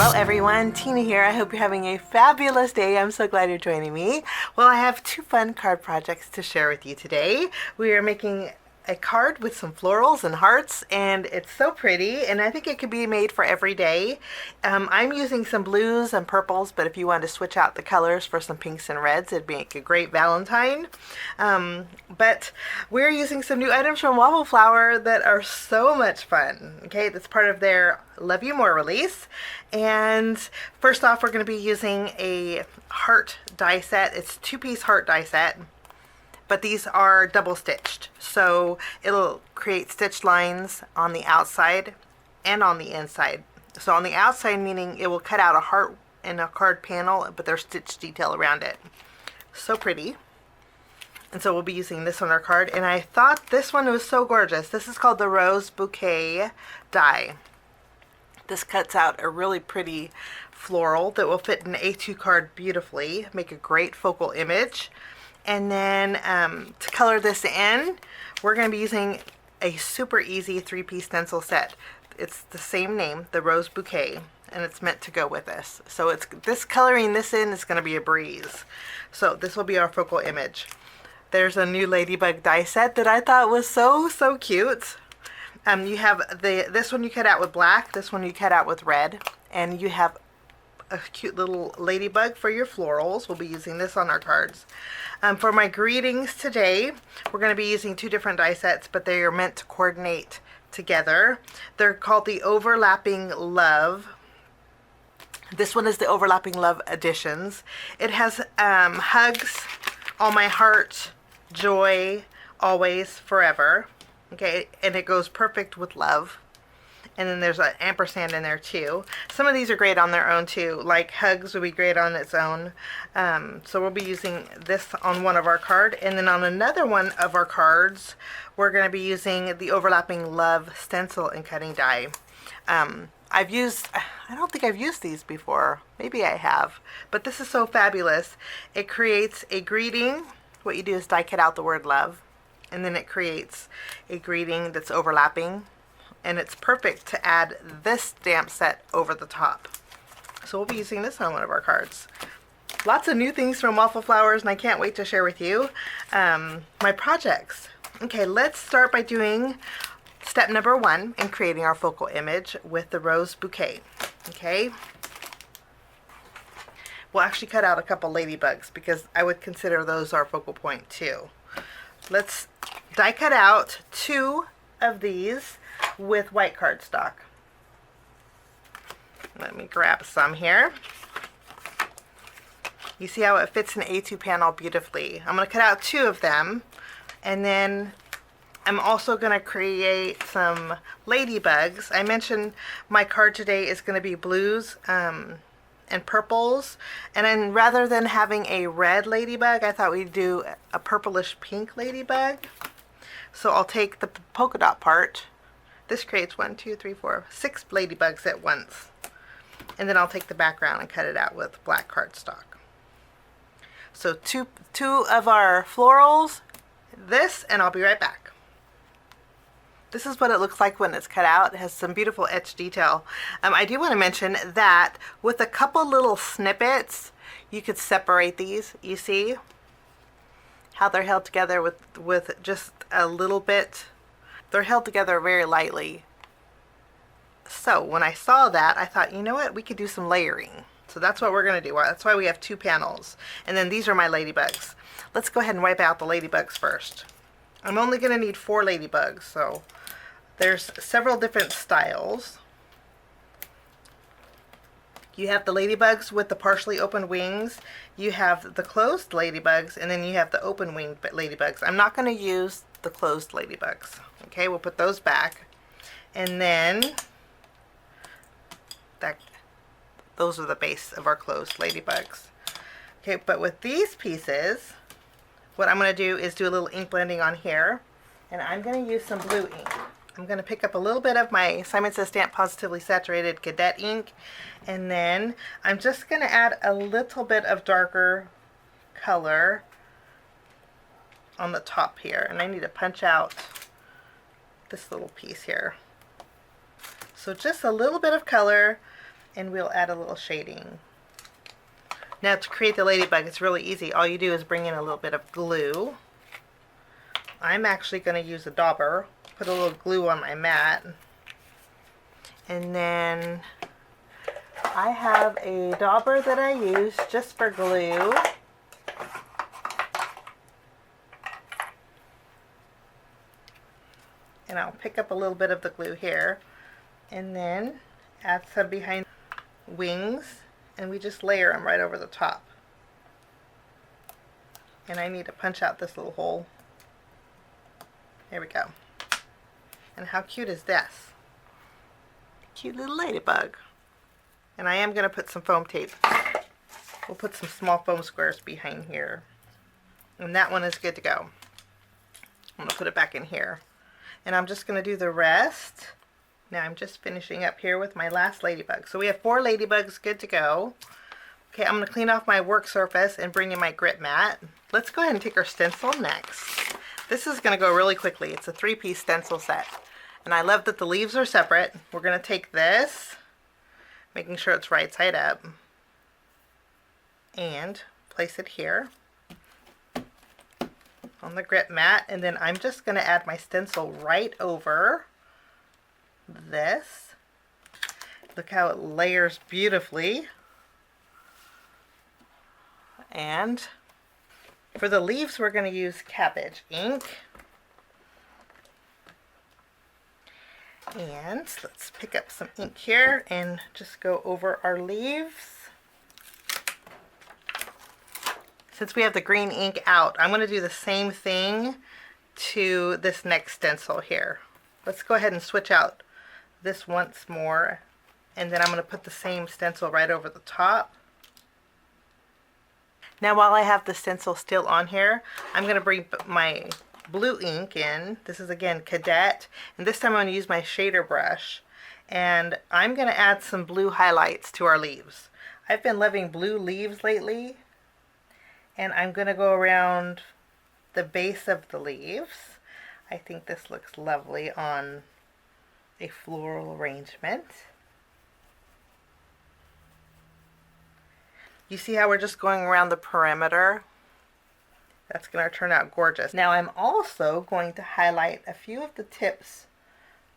Hello everyone, Tina here. I hope you're having a fabulous day. I'm so glad you're joining me. Well, I have two fun card projects to share with you today. We are making a card with some florals and hearts, and it's so pretty, and I think it could be made for every day. I'm using some blues and purples, but if you want to switch out the colors for some pinks and reds, it'd make a great Valentine. But we're using some new items from Waffle Flower that are so much fun. Okay, that's part of their Love You More release. And first off, we're going to be using a heart die set. It's a two-piece heart die set, but these are double stitched, so it'll create stitch lines on the outside and on the inside. So on the outside, meaning it will cut out a heart in a card panel, but there's stitch detail around it. So pretty. And so we'll be using this on our card, and I thought this one was so gorgeous. This is called the Rose Bouquet die. This cuts out a really pretty floral that will fit an A2 card beautifully, make a great focal image. And then to color this in, we're going to be using a super easy 3-piece stencil set. It's the same name, the Rose Bouquet, and it's meant to go with this. So it's coloring this in is going to be a breeze. So this will be our focal image. There's a new Ladybug die set that I thought was so cute. You have this one you cut out with black, this one you cut out with red, and you have a cute little ladybug for your florals. We'll be using this on our cards. For my greetings today, we're going to be using two different die sets, but they are meant to coordinate together. They're called the Overlapping Love. This one is the Overlapping Love Editions. It has hugs, all my heart, joy, always, forever. Okay, and it goes perfect with love. And then there's an ampersand in there too. Some of these are great on their own too, like hugs would be great on its own. So we'll be using this on one of our cards, and then on another one of our cards we're going to be using the Overlapping Love stencil and cutting die. I don't think I've used these before. Maybe I have, but this is so fabulous. It creates a greeting. What you do is die cut out the word love, and then it creates a greeting that's overlapping. And it's perfect to add this stamp set over the top. So we'll be using this on one of our cards. Lots of new things from Waffle Flowers, and I can't wait to share with you my projects. Okay, let's start by doing step number 1 in creating our focal image with the Rose Bouquet. Okay, we'll actually cut out a couple ladybugs because I would consider those our focal point too. Let's die cut out 2 of these with white cardstock. Let me grab some here. You see how it fits an A2 panel beautifully. I'm going to cut out 2 of them, and then I'm also going to create some ladybugs. I mentioned my card today is going to be blues and purples, and then rather than having a red ladybug, I thought we'd do a purplish pink ladybug. So I'll take the polka dot part. This creates 1, 2, 3, 4, 6 ladybugs at once. And then I'll take the background and cut it out with black cardstock. So two of our florals, this, and I'll be right back. This is what it looks like when it's cut out. It has some beautiful etched detail. I do want to mention that with a couple little snippets, you could separate these. You see how they're held together with just a little bit. They're held together very lightly. So when I saw that, I thought, you know what, we could do some layering. So that's what we're going to do. That's why we have 2 panels. And then these are my ladybugs. Let's go ahead and wipe out the ladybugs first. I'm only going to need 4 ladybugs, so there's several different styles. You have the ladybugs with the partially open wings, you have the closed ladybugs, and then you have the open winged ladybugs. I'm not going to use the closed ladybugs. Okay, we'll put those back. And then those are the base of our closed ladybugs. Okay, but with these pieces, what I'm going to do is do a little ink blending on here, and I'm going to use some blue ink. I'm going to pick up a little bit of my Simon Says Stamp Positively Saturated Cadet ink, and then I'm just going to add a little bit of darker color on the top here, and I need to punch out this little piece here. So just a little bit of color, and we'll add a little shading. Now to create the ladybug, it's really easy. All you do is bring in a little bit of glue. I'm actually going to use a dauber, put a little glue on my mat, and then I have a dauber that I use just for glue. And I'll pick up a little bit of the glue here and then add some behind wings, and we just layer them right over the top. And I need to punch out this little hole. There we go. And how cute is this? Cute little ladybug. And I am going to put some foam tape. We'll put some small foam squares behind here. And that one is good to go. I'm going to put it back in here. And I'm just going to do the rest. Now I'm just finishing up here with my last ladybug. So we have 4 ladybugs good to go. Okay, I'm going to clean off my work surface and bring in my grip mat. Let's go ahead and take our stencil next. This is going to go really quickly. It's a 3-piece stencil set. And I love that the leaves are separate. We're going to take this, making sure it's right side up, and place it here on the grip mat, and then I'm just going to add my stencil right over this. Look how it layers beautifully. And for the leaves, we're going to use cabbage ink. And let's pick up some ink here and just go over our leaves. Since we have the green ink out, I'm going to do the same thing to this next stencil here. Let's go ahead and switch out this once more, and then I'm going to put the same stencil right over the top. Now while I have the stencil still on here, I'm going to bring my blue ink in. This is again Cadet, and this time I'm going to use my shader brush, and I'm going to add some blue highlights to our leaves. I've been loving blue leaves lately, and I'm going to go around the base of the leaves. I think this looks lovely on a floral arrangement. You see how we're just going around the perimeter? That's going to turn out gorgeous. Now I'm also going to highlight a few of the tips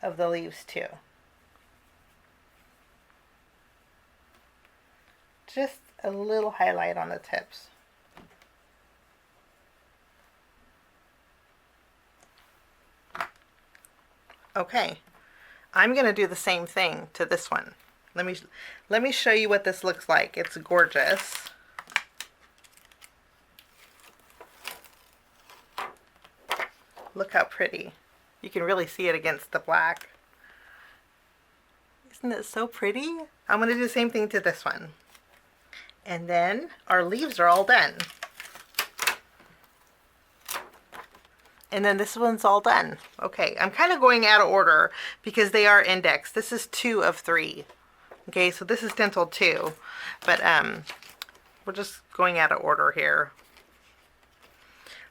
of the leaves too. Just a little highlight on the tips. Okay, I'm going to do the same thing to this one. Let me show you what this looks like. It's gorgeous. Look how pretty. You can really see it against the black. Isn't it so pretty? I'm going to do the same thing to this one. And then our leaves are all done. And then this one's all done. Okay, I'm kind of going out of order because they are indexed. This is 2 of 3. Okay, so this is stencil 2, but we're just going out of order here.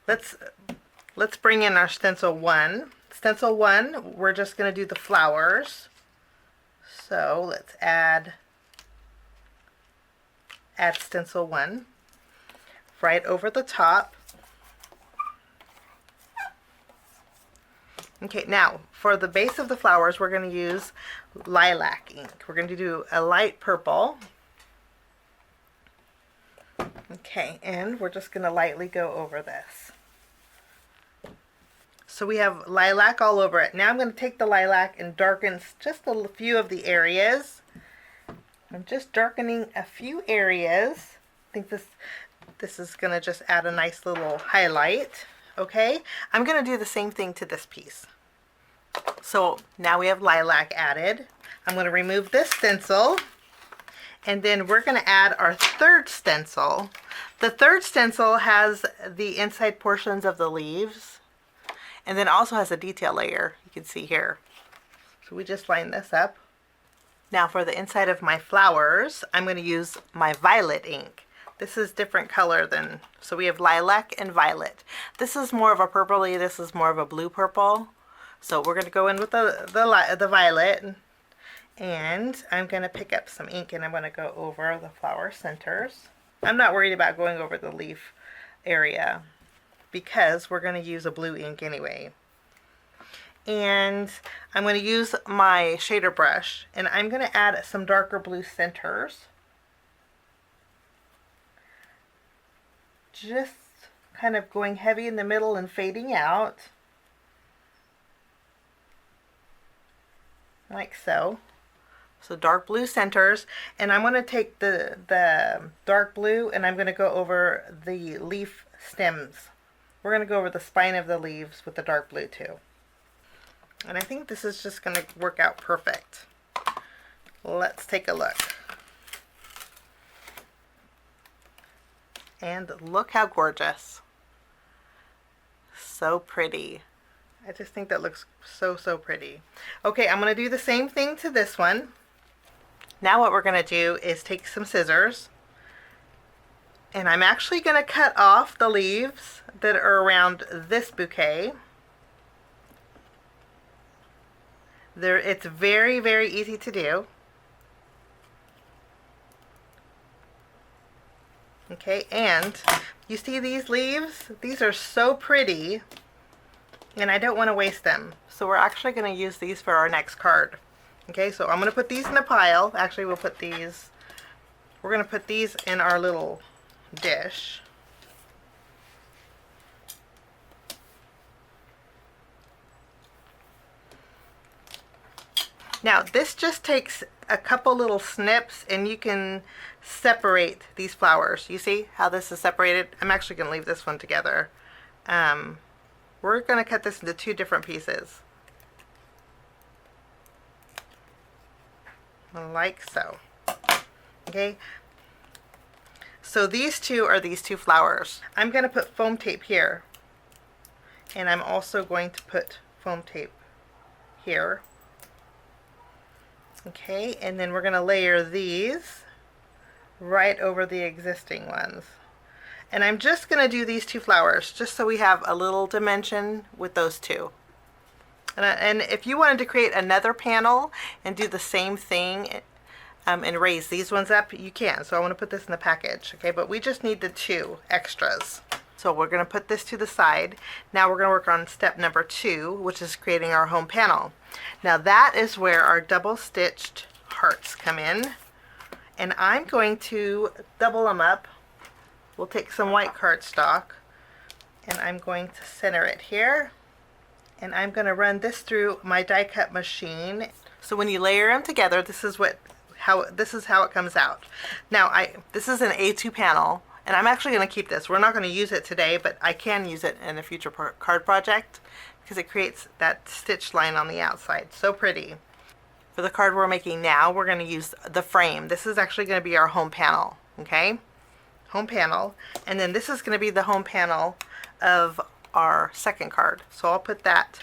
Let's bring in our stencil 1. Stencil 1, we're just going to do the flowers. So let's add stencil 1 right over the top. Okay, now for the base of the flowers, we're going to use lilac ink. We're going to do a light purple. Okay, and we're just going to lightly go over this. So we have lilac all over it. Now I'm going to take the lilac and darken just a few of the areas. I'm just darkening a few areas. I think this is going to just add a nice little highlight. Okay, I'm going to do the same thing to this piece. So now we have lilac added. I'm going to remove this stencil, and then we're going to add our third stencil. The third stencil has the inside portions of the leaves, and then also has a detail layer you can see here. So we just line this up. Now for the inside of my flowers, I'm going to use my violet ink. This is different color than, so we have lilac and violet. This is more of a purpley, this is more of a blue purple. So we're going to go in with the violet, And I'm going to pick up some ink and I'm going to go over the flower centers. I'm not worried about going over the leaf area because we're going to use a blue ink anyway. And I'm going to use my shader brush and I'm going to add some darker blue centers. Just kind of going heavy in the middle and fading out. Like so. So dark blue centers, and I'm going to take the dark blue and I'm going to go over the leaf stems. We're going to go over the spine of the leaves with the dark blue too. And I think this is just going to work out perfect. Let's take a look. And look how gorgeous. So pretty. I just think that looks so pretty. Okay, I'm going to do the same thing to this one. Now what we're going to do is take some scissors and I'm actually going to cut off the leaves that are around this bouquet. It's very easy to do. Okay, and you see these leaves? These are so pretty and I don't want to waste them. So we're actually going to use these for our next card. Okay, so I'm going to put these in a pile. Actually, we're going to put these in our little dish. Now, this just takes a couple little snips and you can separate these flowers. You see how this is separated? I'm actually going to leave this one together. We're going to cut this into two different pieces. Like so. Okay, so these two are these two flowers. I'm going to put foam tape here and I'm also going to put foam tape here. Okay, and then we're going to layer these right over the existing ones. And I'm just going to do these two flowers just so we have a little dimension with those two. And if you wanted to create another panel and do the same thing and raise these ones up, you can. So I want to put this in the package, okay? But we just need the two extras. So we're going to put this to the side. Now we're going to work on step number 2, which is creating our home panel. Now that is where our double stitched hearts come in. And I'm going to double them up. We'll take some white cardstock and I'm going to center it here. And I'm going to run this through my die cut machine. So when you layer them together, this is how it comes out. Now this is an A2 panel, and I'm actually going to keep this. We're not going to use it today, but I can use it in a future card project because it creates that stitch line on the outside. So pretty. For the card we're making now, we're going to use the frame. This is actually going to be our home panel. Okay, home panel, and then this is going to be the home panel of our second card. So I'll put that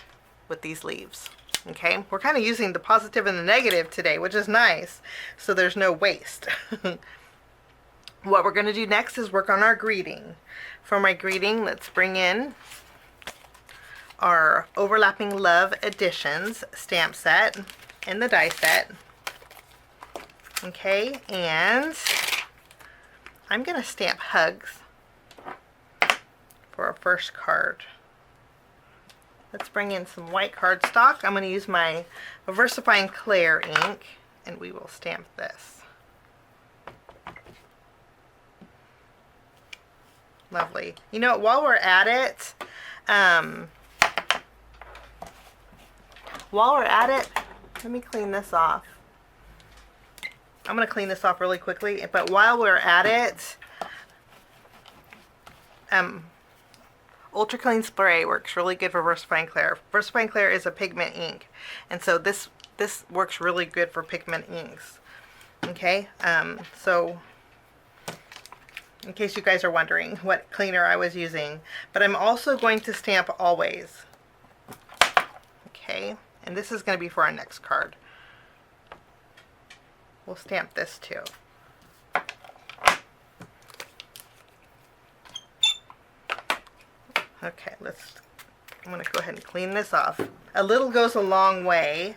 with these leaves. Okay, we're kind of using the positive and the negative today, which is nice, so there's no waste. What we're going to do next is work on our greeting. For my greeting, let's bring in our Overlapping Love Editions stamp set and the die set. Okay, and I'm going to stamp hugs for our first card. Let's bring in some white cardstock. I'm going to use my VersaFine Clair ink and we will stamp this. Lovely. You know, while we're at it, let me clean this off. I'm going to clean this off really quickly, but while we're at it, Ultra Clean Spray works really good for VersaFine Clair. VersaFine Clair is a pigment ink, and so this works really good for pigment inks. Okay, so in case you guys are wondering what cleaner I was using, but I'm also going to stamp Always. Okay, and this is going to be for our next card. We'll stamp this too. Okay, I'm going to go ahead and clean this off. A little goes a long way.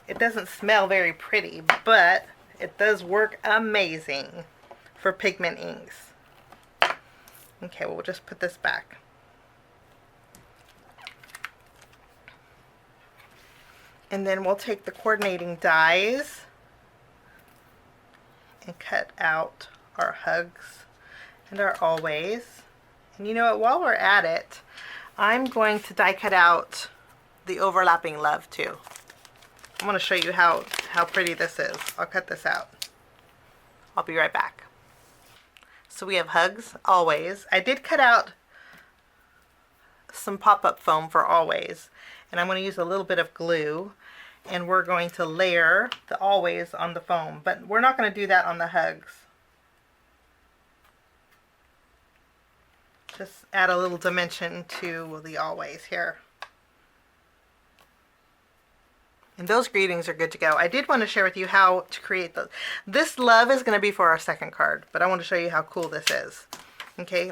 It doesn't smell very pretty, but it does work amazing for pigment inks. Okay, well, we'll just put this back. And then we'll take the coordinating dies and cut out our hugs and our always. And you know what, while we're at it, I'm going to die cut out the overlapping love too. I want to show you how pretty this is. I'll cut this out. I'll be right back. So we have hugs, always. I did cut out some pop-up foam for always, and I'm going to use a little bit of glue, and we're going to layer the always on the foam, but we're not going to do that on the hugs. Just add a little dimension to the always here. And those greetings are good to go. I did want to share with you how to create those. This love is going to be for our second card, but I want to show you how cool this is. Okay,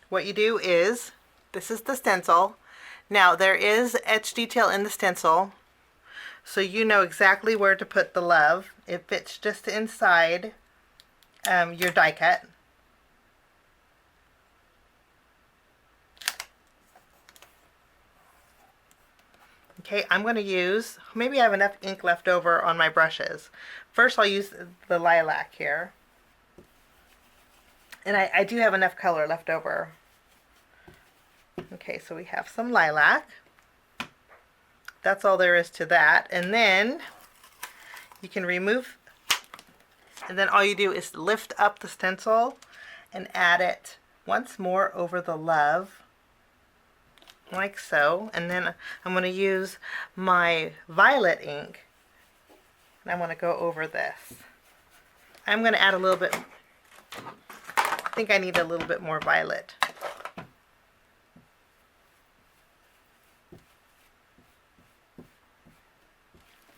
what you do is, this is the stencil. Now there is etch detail in the stencil, so you know exactly where to put the love. It fits just inside your die cut. Okay, I'm going to use, maybe I have enough ink left over on my brushes. First I'll use the lilac here. And I do have enough color left over. Okay, so we have some lilac. That's all there is to that. And then you can remove, and then all you do is lift up the stencil and add it once more over the love, like so. And then I'm going to use my violet ink, and I'm going to go over this. I'm going to add a little bit, I think I need a little bit more violet.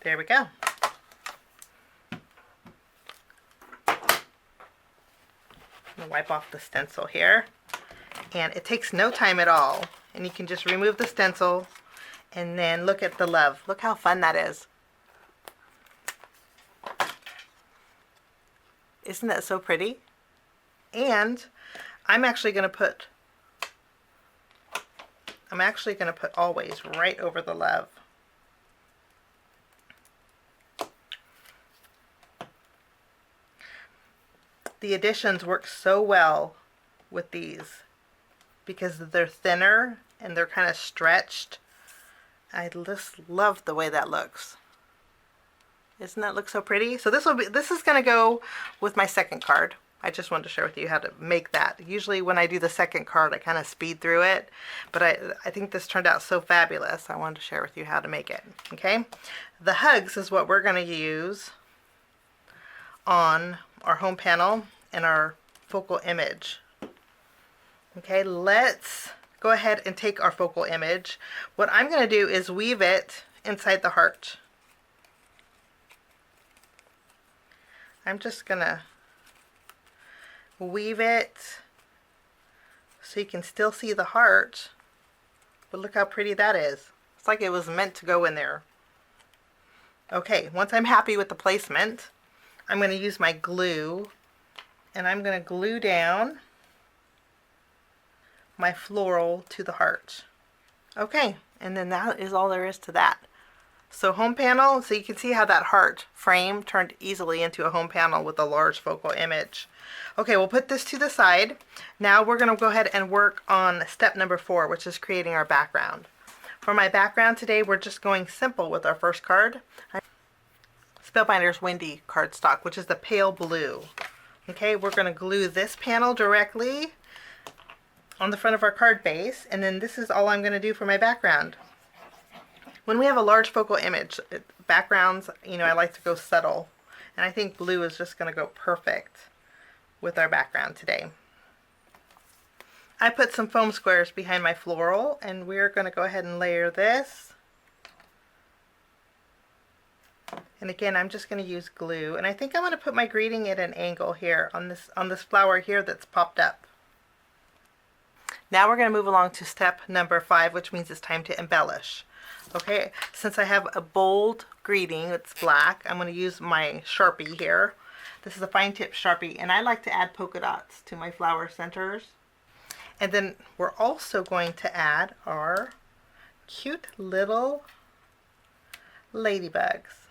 There we go. I'm going to wipe off the stencil here. And it takes no time at all. And you can just remove the stencil and then look at the love. Look how fun that is. Isn't that so pretty? And I'm actually going to put always right over the love. The additions work so well with these because they're thinner and they're kind of stretched. I just love the way that looks. Doesn't that look so pretty? So this is going to go with my second card. I just wanted to share with you how to make that. Usually when I do the second card, I kind of speed through it, but I think this turned out so fabulous. I wanted to share with you how to make it. Okay, the hugs is what we're going to use on our home panel and our focal image. Okay, let's go ahead and take our focal image. What I'm going to do is weave it inside the heart. I'm just going to weave it so you can still see the heart, but look how pretty that is. It's like it was meant to go in there. Okay, once I'm happy with the placement, I'm going to use my glue, and I'm going to glue down my floral to the heart. Okay, and then that is all there is to that. So home panel, so you can see how that heart frame turned easily into a home panel with a large focal image. Okay, we'll put this to the side. Now we're going to go ahead and work on step number 4, which is creating our background. For my background today, we're just going simple with our first card. Spellbinder's Windy cardstock, which is the pale blue. Okay, we're going to glue this panel directly on the front of our card base, and then this is all I'm going to do for my background. When we have a large focal image, backgrounds, I like to go subtle, and I think blue is just going to go perfect with our background today. I put some foam squares behind my floral, and we're going to go ahead and layer this. And again, I'm just going to use glue, and I think I'm going to put my greeting at an angle here on this flower here that's popped up. Now we're going to move along to step number 5, which means it's time to embellish. Okay, since I have a bold greeting, it's black, I'm going to use my Sharpie here. This is a fine tip Sharpie, and I like to add polka dots to my flower centers. And then we're also going to add our cute little ladybugs.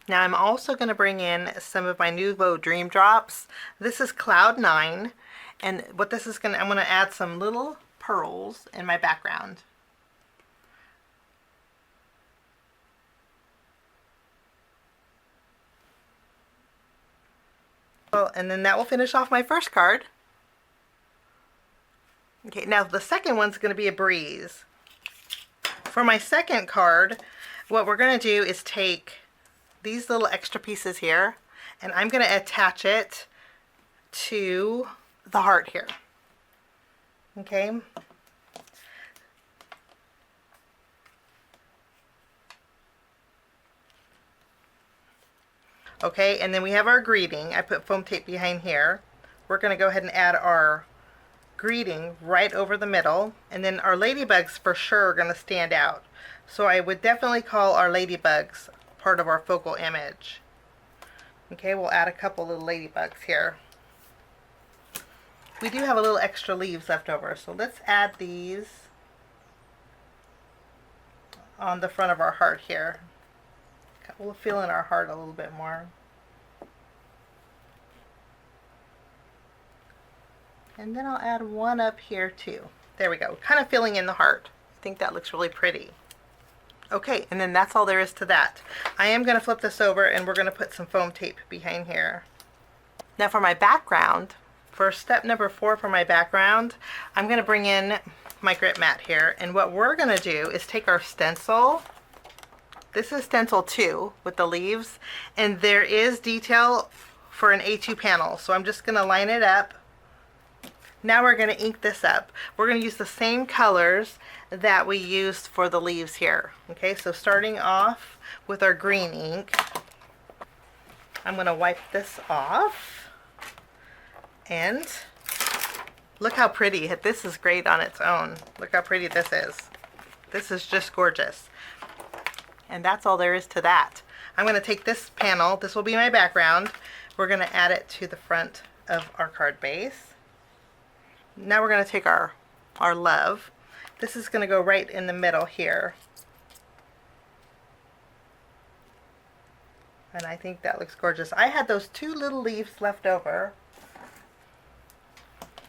Now I'm also going to bring in some of my Nouveau Dream Drops. This is Cloud 9, and what this is I'm going to add some little pearls in my background. Well, and then that will finish off my first card. Okay, now the second one's going to be a breeze. For my second card, what we're going to do is take these little extra pieces here, and I'm going to attach it to the heart here. Okay. Okay, and then we have our greeting. I put foam tape behind here. We're going to go ahead and add our greeting right over the middle, and then our ladybugs for sure are going to stand out. So I would definitely call our ladybugs part of our focal image. Okay, we'll add a couple little ladybugs here. We do have a little extra leaves left over, so let's add these on the front of our heart here. We'll fill in our heart a little bit more. And then I'll add one up here too. There we go, kind of filling in the heart. I think that looks really pretty. Okay, and then that's all there is to that. I am going to flip this over and we're going to put some foam tape behind here. Now for my background, for step number 4 for my background, I'm going to bring in my grit mat here, and what we're going to do is take our stencil. This is stencil 2 with the leaves, and there is detail for an A2 panel, so I'm just going to line it up. Now we're going to ink this up. We're going to use the same colors that we used for the leaves here. Okay, so starting off with our green ink, I'm going to wipe this off, and look how pretty. This is great on its own. Look how pretty this is. This is just gorgeous. And that's all there is to that. I'm going to take this panel, this will be my background, we're going to add it to the front of our card base. Now we're going to take our love. This is going to go right in the middle here. And I think that looks gorgeous. I had those 2 little leaves left over,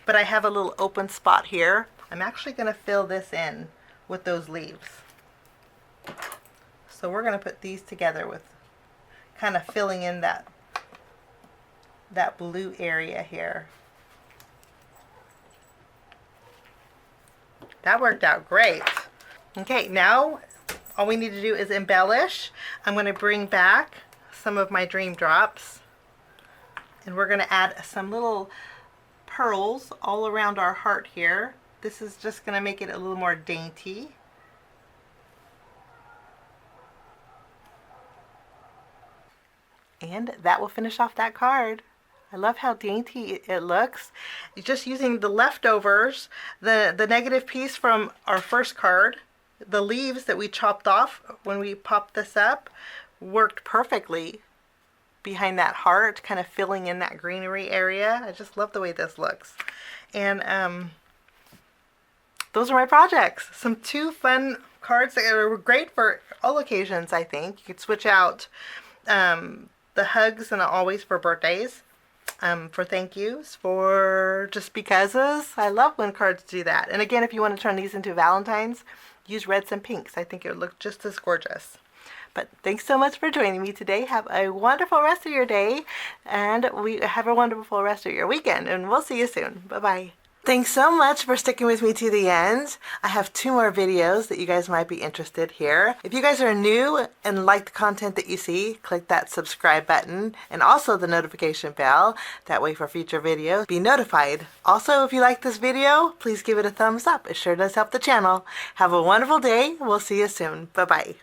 but I have a little open spot here. I'm actually going to fill this in with those leaves. So we're going to put these together with kind of filling in that blue area here. That worked out great. Okay, now all we need to do is embellish. I'm going to bring back some of my Dream Drops, and we're going to add some little pearls all around our heart here. This is just going to make it a little more dainty. And that will finish off that card. I love how dainty it looks. Just using the leftovers, the negative piece from our first card, the leaves that we chopped off when we popped this up, worked perfectly behind that heart, kind of filling in that greenery area. I just love the way this looks. And those are my projects. Some 2 fun cards that are great for all occasions, I think. You could switch out the hugs and always for birthdays. For thank yous, for just becauses. I love when cards do that. And again, if you want to turn these into Valentines, use reds and pinks. I think it would look just as gorgeous. But thanks so much for joining me today. Have a wonderful rest of your day, and we have a wonderful rest of your weekend, and we'll see you soon. Bye-bye. Thanks so much for sticking with me to the end. I have 2 more videos that you guys might be interested here. If you guys are new and like the content that you see, click that subscribe button and also the notification bell. That way for future videos, be notified. Also, if you like this video, please give it a thumbs up. It sure does help the channel. Have a wonderful day. We'll see you soon. Bye-bye.